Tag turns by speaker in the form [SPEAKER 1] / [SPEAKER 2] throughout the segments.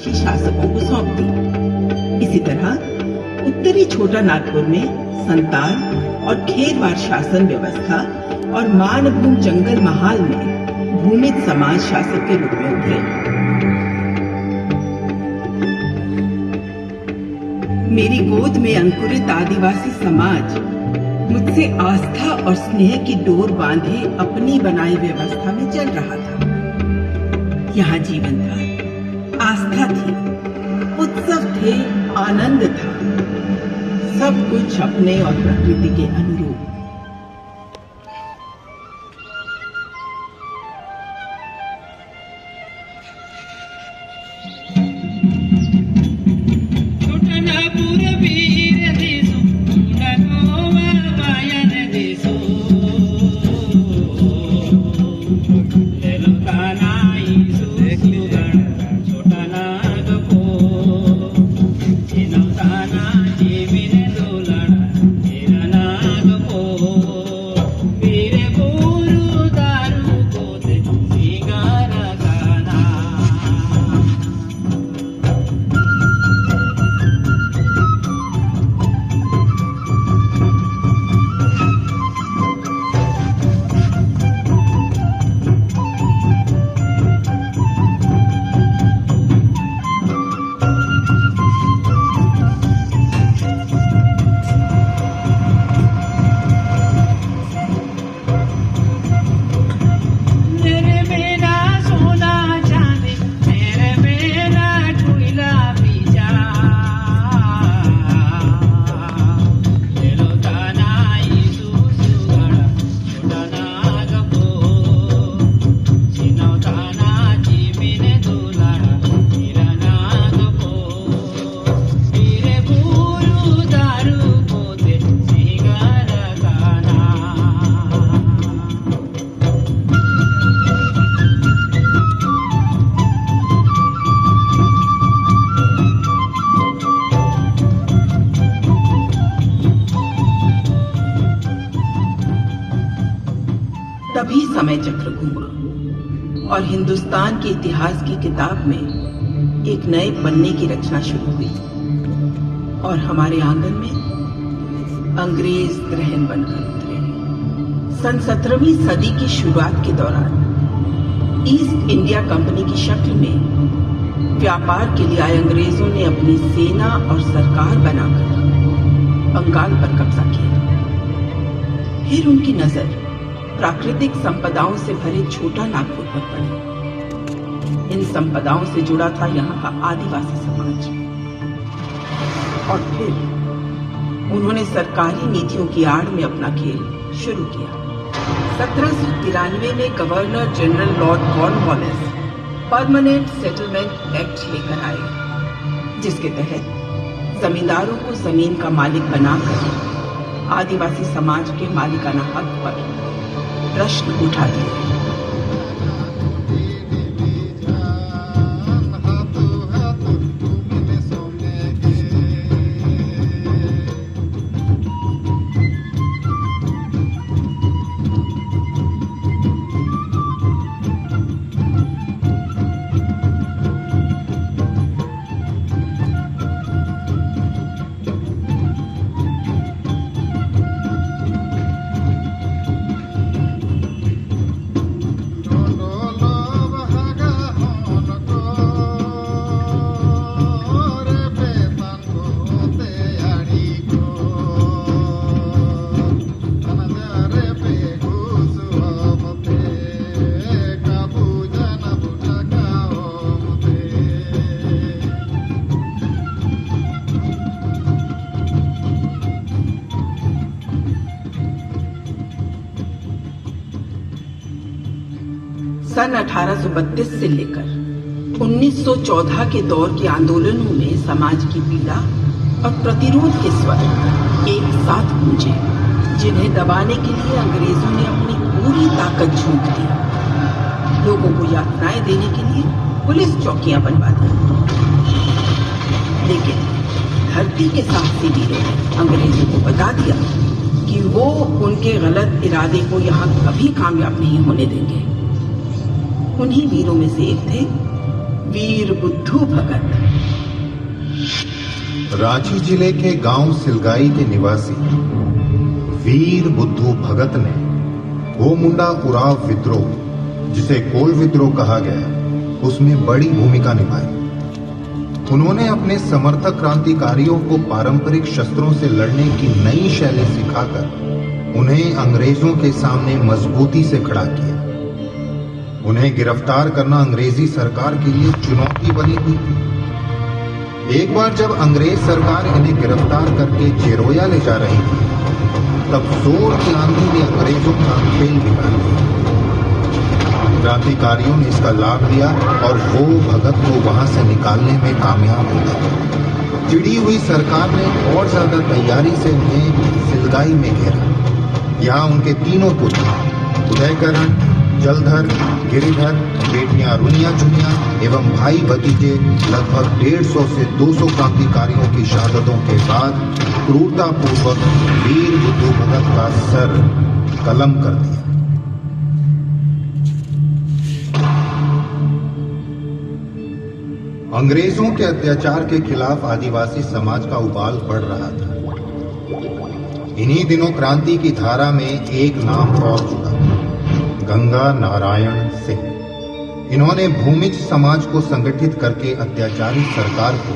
[SPEAKER 1] शासकों को सौंप दी। इसी तरह उत्तरी छोटा नागपुर में संताल और खेरवार शासन व्यवस्था और मानभूम जंगल महाल में भूमिज समाज शासक के रूप में उभरे। मेरी गोद में अंकुरित आदिवासी समाज मुझसे आस्था और स्नेह की डोर बांधे अपनी बनाई व्यवस्था में चल रहा था। यहाँ जीवन था, आस्था थी, उत्सव थे, आनंद था, सब कुछ अपने और प्रकृति के अनुरूप। तभी समय चक्र घूमा और हिंदुस्तान के इतिहास की किताब में एक नए पन्ने की रचना शुरू हुई और हमारे आंगन में अंग्रेज ग्रहण बनकर उतरे। सन 17वीं सदी की शुरुआत के दौरान ईस्ट इंडिया कंपनी की शक्ल में व्यापार के लिए आए अंग्रेजों ने अपनी सेना और सरकार बनाकर बंगाल पर कब्जा किया। फिर उनकी नजर प्राकृतिक संपदाओं से भरे छोटा नागपुर पर पड़ी। इन संपदाओं से जुड़ा था यहाँ का आदिवासी समाज। और फिर उन्होंने सरकारी नीतियों की आड़ में अपना खेल शुरू किया। 1793 में governor general Lord Cornwallis permanent settlement act लेकर आए, जिसके तहत जमींदारों को जमीन का मालिक बनाकर आदिवासी समाज के मालिकाना हक पर प्रश्न उठा दिए। सन 1832 से लेकर 1914 के दौर के आंदोलनों में समाज की पीड़ा और प्रतिरोध के स्वर एक साथ गूंजे, जिन्हें दबाने के लिए अंग्रेजों ने अपनी पूरी ताकत झोंक दी। लोगों को यातनाएं देने के लिए पुलिस चौकियां बनवा दी। लेकिन धरती के साहसी वीरों ने अंग्रेजों को बता दिया कि वो उनके गलत इरादे को यहाँ कभी कामयाब नहीं होने देंगे। उन्हीं वीरों में से एक थे वीर बुद्धू भगत।
[SPEAKER 2] रांची जिले के गांव सिलगाई के निवासी वीर बुद्धू भगत ने गोमुंडा उराव विद्रोह, जिसे कोल विद्रोह कहा गया, उसमें बड़ी भूमिका निभाई। उन्होंने अपने समर्थक क्रांतिकारियों को पारंपरिक शस्त्रों से लड़ने की नई शैली सिखाकर उन्हें अंग्रेजों के सामने मजबूती से खड़ा किया। उन्हें गिरफ्तार करना अंग्रेजी सरकार के लिए चुनौती बनी हुई थी। एक बार जब अंग्रेज सरकार इन्हें गिरफ्तार करके जेरोया ले जा रही थी, तब जोर की आंधी ने अंग्रेजों का खेल बिगाड़ दिया। क्रांतिकारियों ने इसका लाभ लिया और वो भगत को वहां से निकालने में कामयाब हो गए। चिड़ी हुई सरकार ने और ज्यादा तैयारी से उन्हें सिलगाई में घेरा। यहाँ उनके तीनों पुत्र उदयकरण, जलधर, गिरिधर, बेटियां रुनिया चुनिया एवं भाई भतीजे लगभग 150 से 200 क्रांतिकारियों की शहादतों के बाद क्रूरतापूर्वक वीर बुद्धू भगत का सर कलम कर दिया। अंग्रेजों के अत्याचार के खिलाफ आदिवासी समाज का उबाल बढ़ रहा था। इन्हीं दिनों क्रांति की धारा में एक नाम और जुड़ा, गंगा नारायण सिंह। इन्होंने भूमिज समाज को संगठित करके अत्याचारी सरकार को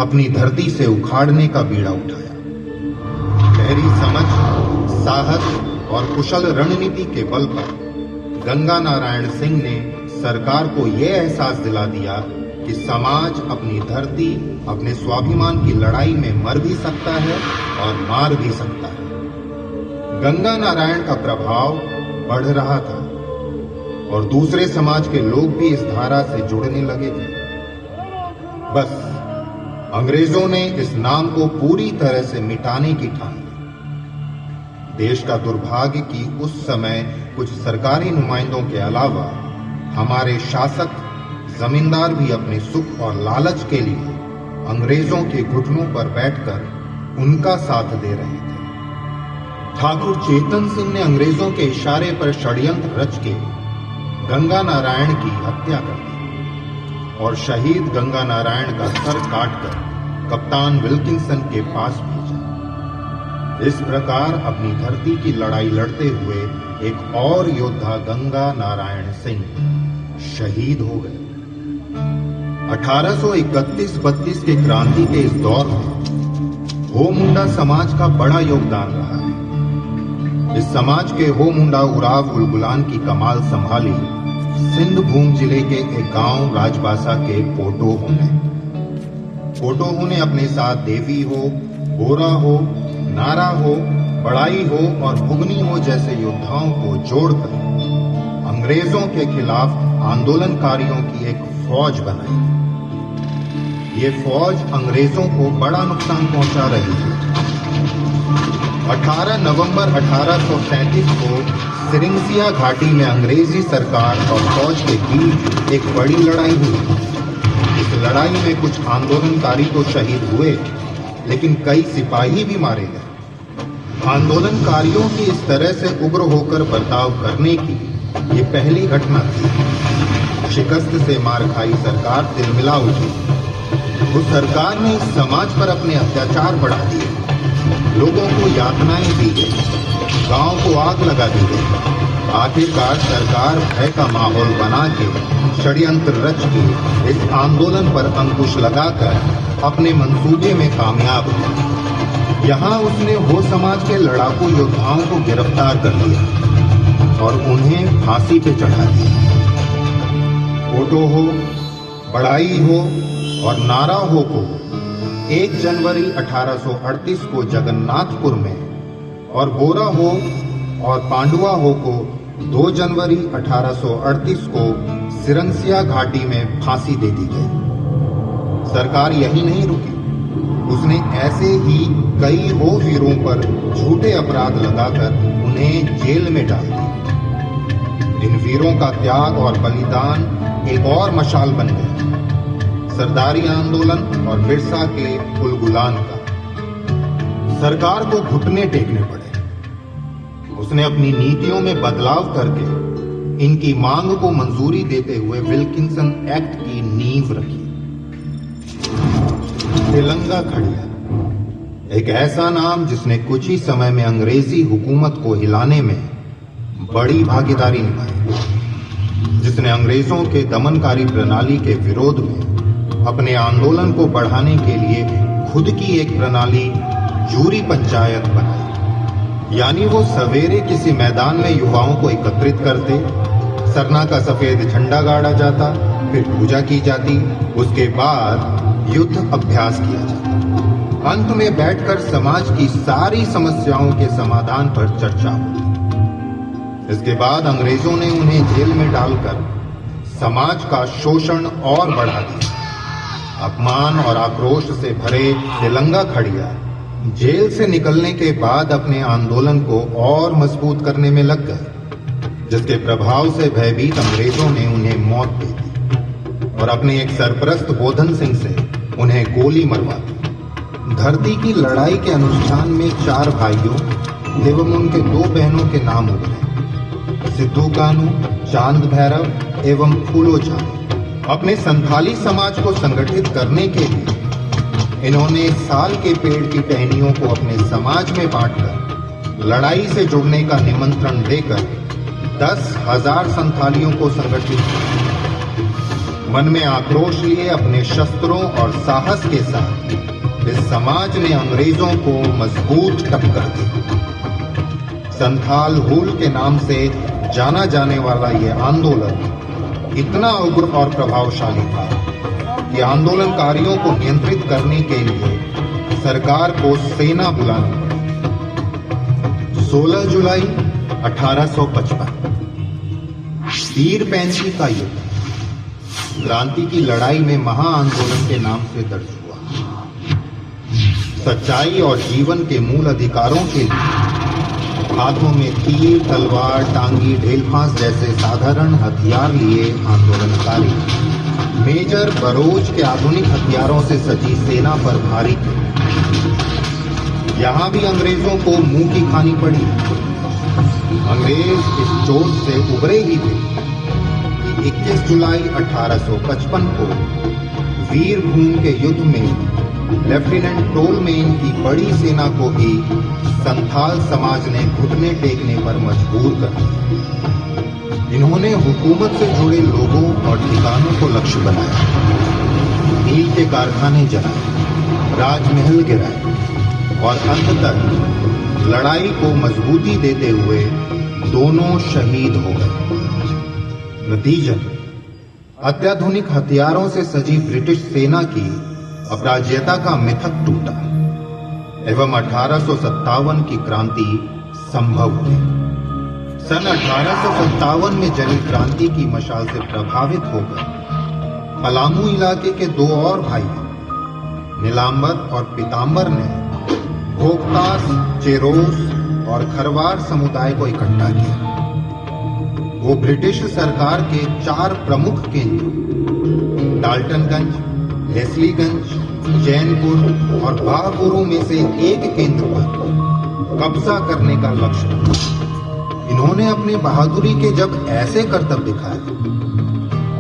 [SPEAKER 2] अपनी धरती से उखाड़ने का बीड़ा उठाया। गहरी समझ, साहस और कुशल रणनीति के बल पर गंगा नारायण सिंह ने सरकार को यह एहसास दिला दिया कि समाज अपनी धरती, अपने स्वाभिमान की लड़ाई में मर भी सकता है और मार भी सकता है। गंगा नारायण का प्रभाव बढ़ रहा था और दूसरे समाज के लोग भी इस धारा से जुड़ने लगे थे। बस अंग्रेजों ने इस नाम को पूरी तरह से मिटाने की ठान ली। देश का दुर्भाग्य कि उस समय कुछ सरकारी नुमाइंदों के अलावा हमारे शासक जमींदार भी अपने सुख और लालच के लिए अंग्रेजों के घुटनों पर बैठकर उनका साथ दे रहे थे। ठाकुर चेतन सिंह ने अंग्रेजों के इशारे पर षड्यंत्र रच के गंगा नारायण की हत्या कर दी और शहीद गंगा नारायण का सर काटकर कप्तान विल्किंसन के पास भेजा। इस प्रकार अपनी धरती की लड़ाई लड़ते हुए एक और योद्धा गंगा नारायण सिंह शहीद हो गए। 1831-32 के क्रांति के इस दौर में हो मुंडा समाज का बड़ा योगदान रहा है। इस समाज के हो मुंडा उराव उलगुलान की कमाल संभाली सिंधभूम जिले के एक गांव राजबासा के पोटोहो ने। पोटोहो ने अपने साथ देवी हो, बोरा हो, नारा हो, बड़ाई हो और भुगनी हो जैसे योद्धाओं को जोड़कर अंग्रेजों के खिलाफ आंदोलनकारियों की एक फौज बनाई। ये फौज अंग्रेजों को बड़ा नुकसान पहुंचा रही थी। 18 नवंबर 1837 को सिरिंसिया घाटी में अंग्रेजी सरकार और फौज के बीच एक बड़ी लड़ाई हुई। इस लड़ाई में कुछ आंदोलनकारी तो शहीद हुए, लेकिन कई सिपाही भी मारे गए। आंदोलनकारियों की इस तरह से उग्र होकर बर्ताव करने की ये पहली घटना थी। शिकस्त से मार खाई सरकार तिलमिला उठी। उस सरकार ने इस समाज पर अपने अत्याचार बढ़ा दिए। लोगों को यातनाएं दी गई, गांव को आग लगा दी गई। आखिरकार सरकार भय का माहौल बना के षड्यंत्र रच के इस आंदोलन पर अंकुश लगाकर अपने मंसूबे में कामयाब हुई। यहाँ उसने हो समाज के लड़ाकू योद्धाओं को गिरफ्तार कर लिया और उन्हें फांसी पे चढ़ा दिया। पोटो हो, बड़ाई हो और नारा हो को 1 जनवरी 1838 को जगन्नाथपुर में और बोरा हो और पांडुआ हो को 2 जनवरी 1838 को सिरंसिया घाटी में फांसी दे दी गई। सरकार यही नहीं रुकी, उसने ऐसे ही कई हो वीरों पर झूठे अपराध लगाकर उन्हें जेल में डाल दिया। इन वीरों का त्याग और बलिदान एक और मशाल बन गया, सरदारी आंदोलन और बिरसा के उलगुलान का। सरकार को घुटने टेकने पड़े। उसने अपनी नीतियों में बदलाव करके इनकी मांग को मंजूरी देते हुए विल्किंसन एक्ट की नींव रखी। तिलंगा खड़िया, एक ऐसा नाम जिसने कुछ ही समय में अंग्रेजी हुकूमत को हिलाने में बड़ी भागीदारी निभाई, जिसने अंग्रेजों के दमनकारी प्रणाली के विरोध में अपने आंदोलन को बढ़ाने के लिए खुद की एक प्रणाली जूरी पंचायत बनाई। यानी वो सवेरे किसी मैदान में युवाओं को एकत्रित करते, सरना का सफेद झंडा गाड़ा जाता, फिर पूजा की जाती, उसके बाद युद्ध अभ्यास किया जाता, अंत में बैठकर समाज की सारी समस्याओं के समाधान पर चर्चा होती। इसके बाद अंग्रेजों ने उन्हें जेल में डालकर समाज का शोषण और बढ़ा दिया। अपमान और आक्रोश से भरे तिलंगा खड़िया जेल से निकलने के बाद अपने आंदोलन को और मजबूत करने में लग गए, जिसके प्रभाव से भयभीत अंग्रेजों ने उन्हें मौत दे दी और अपने एक सरपरस्त बोधन सिंह से उन्हें गोली मरवा दी। धरती की लड़ाई के अनुष्ठान में 4 भाइयों एवं उनके 2 बहनों के नाम उभरे, सिद्धू कानू, चांद भैरव एवं फूलो चांद। अपने संथाली समाज को संगठित करने के लिए इन्होंने साल के पेड़ की टहनियों को अपने समाज में बांटकर लड़ाई से जुड़ने का निमंत्रण देकर 10,000 संथालियों को संगठित किया। मन में आक्रोश लिए अपने शस्त्रों और साहस के साथ इस समाज ने अंग्रेजों को मजबूत टक्कर दी। संथाल हूल के नाम से जाना जाने वाला यह आंदोलन इतना उग्र और प्रभावशाली था कि आंदोलनकारियों को नियंत्रित करने के लिए सरकार को सेना बुलानी पड़ी। 16 जुलाई 1855 तीर पैंती का युद्ध क्रांति की लड़ाई में महाआंदोलन के नाम से दर्ज हुआ। सच्चाई और जीवन के मूल अधिकारों के लिए हाथों में तीर, तलवार, टांगी, ढेलफांस जैसे साधारण हथियार लिए आंदोलनकारी मेजर बरोज के आधुनिक हथियारों से सजी सेना पर भारी थे। यहाँ भी अंग्रेजों को मुंह की खानी पड़ी। अंग्रेज इस चोट से उभरे ही थे कि 21 जुलाई 1855 को वीरभूम के युद्ध में लेफ्टिनेंट टोलमेन की बड़ी सेना को ही संथाल समाज ने घुटने टेकने पर मजबूर कर दिया। इन्होंने हुकूमत से जुड़े लोगों और ठिकानों को लक्ष्य बनाया, नील के कारखाने जलाए, राजमहल गिराए और अंततः लड़ाई को मजबूती देते हुए दोनों शहीद हो गए। नतीजतन अत्याधुनिक हथियारों से सजी ब्रिटिश सेना की अपराज्यता का मिथक टूटा एवं 1857 की क्रांति संभव हुई। सन 1857 में जली क्रांति की मशाल से प्रभावित होकर पलामू इलाके के 2 और भाई नीलांबर और पीतांबर ने भोक्तास, चेरोस और खरवार समुदाय को इकट्ठा किया। वो ब्रिटिश सरकार के 4 प्रमुख केंद्र डाल्टनगंज, लेस्लीगंज, जैनपुर और बाहपुरों में से एक केंद्र पर कब्जा करने का लक्ष्य रखा। इन्होंने अपनी बहादुरी के जब ऐसे करतब दिखाए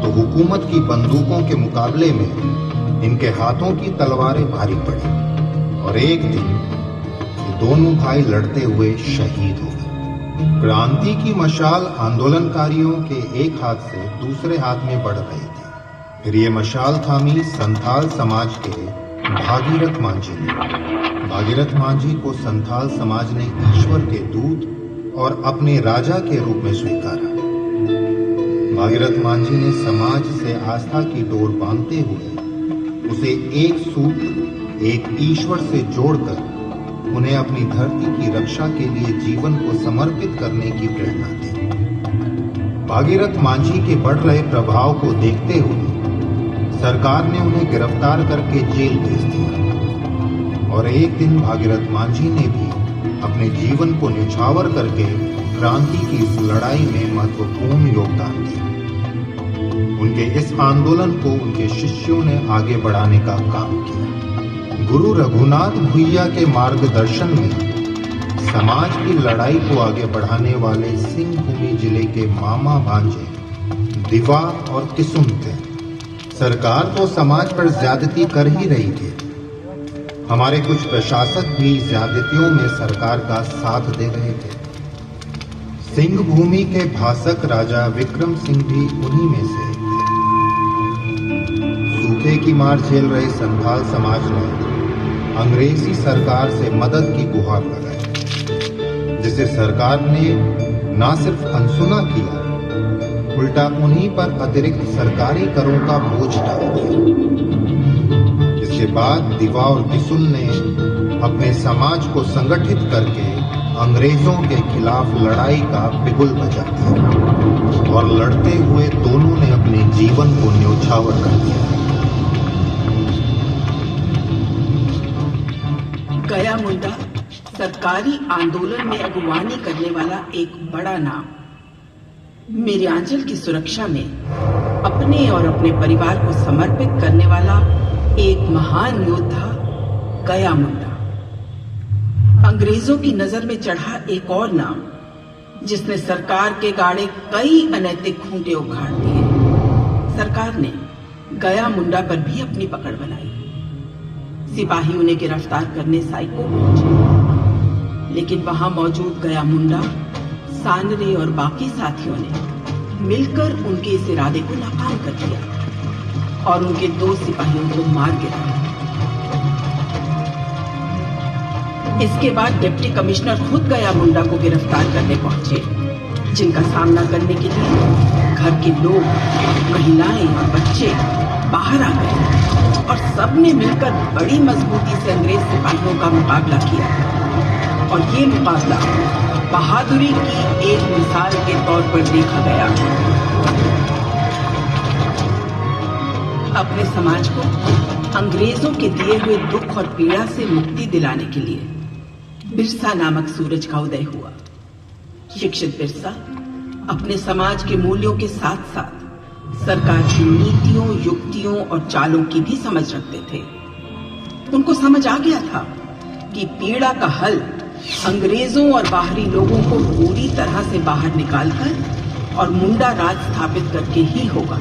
[SPEAKER 2] तो हुकूमत की बंदूकों के मुकाबले में इनके हाथों की तलवारें भारी पड़ी और एक दिन ये दोनों भाई लड़ते हुए शहीद हो गए। क्रांति की मशाल आंदोलनकारियों के एक हाथ से दूसरे हाथ में बढ़ रही थी। फिर ये मशाल थामी संथाल समाज के भागीरथ मांझी ने। भागीरथ मांझी को संथाल समाज ने ईश्वर के दूत और अपने राजा के रूप में स्वीकारा। भागीरथ मांझी ने समाज से आस्था की डोर बांधते हुए उसे एक सूत्र, एक ईश्वर से जोड़कर उन्हें अपनी धरती की रक्षा के लिए जीवन को समर्पित करने की प्रेरणा दी। भागीरथ मांझी के बढ़ रहे प्रभाव को देखते हुए सरकार ने उन्हें गिरफ्तार करके जेल भेज दिया और एक दिन भागीरथ मांझी ने भी अपने जीवन को न्यौछावर करके क्रांति की इस लड़ाई में महत्वपूर्ण योगदान दिया। उनके इस आंदोलन को उनके शिष्यों ने आगे बढ़ाने का काम किया। गुरु रघुनाथ भुइया के मार्गदर्शन में समाज की लड़ाई को आगे बढ़ाने वाले सिंहभूमि जिले के मामा भांजे दिवा और किसुम थे। सरकार तो समाज पर ज्यादती कर ही रही थी, हमारे कुछ प्रशासक भी ज्यादतियों में सरकार का साथ दे रहे थे। सिंह भूमि के भाषक राजा विक्रम सिंह भी उन्हीं में से एक थे। सूखे की मार झेल रहे संथाल समाज ने अंग्रेजी सरकार से मदद की गुहार लगाई, जिसे सरकार ने न सिर्फ अनसुना किया, उल्टा उन्हीं पर अतिरिक्त सरकारी करों का बोझ डाल दिया। इसके बाद दिवा और किसुन ने अपने समाज को संगठित करके अंग्रेजों के खिलाफ लड़ाई का बिगुल बजा दिया और लड़ते हुए दोनों ने अपने जीवन को न्योछावर कर दिया।
[SPEAKER 1] गया मुंडा सरकारी आंदोलन में अगुवानी करने वाला एक बड़ा नाम। मिर्यांचल की सुरक्षा में अपने और अपने परिवार को समर्पित करने वाला एक महान योद्धा गया मुंडा। अंग्रेजों की नजर में चढ़ा एक और नाम, जिसने सरकार के गाड़े कई अनैतिक खूंटे उखाड़ दिए। सरकार ने गया मुंडा पर भी अपनी पकड़ बनाई। सिपाही उन्हें गिरफ्तार करने साइको पहुंचे, लेकिन वहां मौजूद गया मुंडा, सानरे और बाकी साथियों ने मिलकर उनके इस इरादे को नाकाम कर दिया और उनके 2 सिपाहियों को मार गिराया। इसके बाद डिप्टी कमिश्नर खुद गया मुंडा को गिरफ्तार करने पहुंचे, जिनका सामना करने के लिए घर के लोग, महिलाएं और बच्चे बाहर आ गए और सबने मिलकर बड़ी मजबूती से अंग्रेज सिपाहियों का मुकाबला किया। और ये मुकाबला बहादुरी की एक मिसाल के तौर पर देखा गया। अपने समाज को अंग्रेजों के दिए हुए दुख और पीड़ा से मुक्ति दिलाने के लिए बिरसा नामक सूरज का उदय हुआ। शिक्षित बिरसा अपने समाज के मूल्यों के साथ साथ सरकार की नीतियों, युक्तियों और चालों की भी समझ रखते थे। उनको समझ आ गया था कि पीड़ा का हल अंग्रेजों और बाहरी लोगों को पूरी तरह से बाहर निकालकर और मुंडा राज स्थापित करके ही होगा।